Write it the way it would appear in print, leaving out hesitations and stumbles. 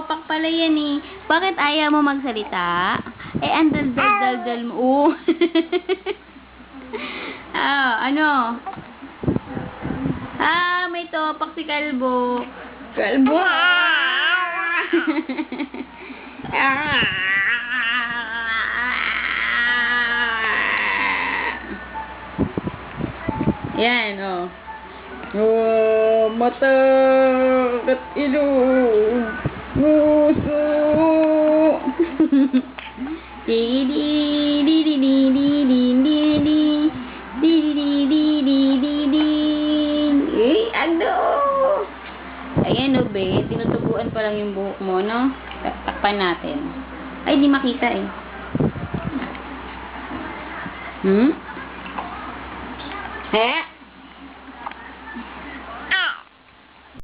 Topak pala yan eh. Bakit ayaw mo magsalita? Eh, ang dal-dal-dal-dal mo. Oh. Ano? May topak si Kalbo. Kalbo. Yan, oh. Oh, mata at ilong. Nguso. Ayan, oh, be. Tinutubuan pa lang yung buhok mo, no? Takpan natin. Ay, di makita, eh. Eh?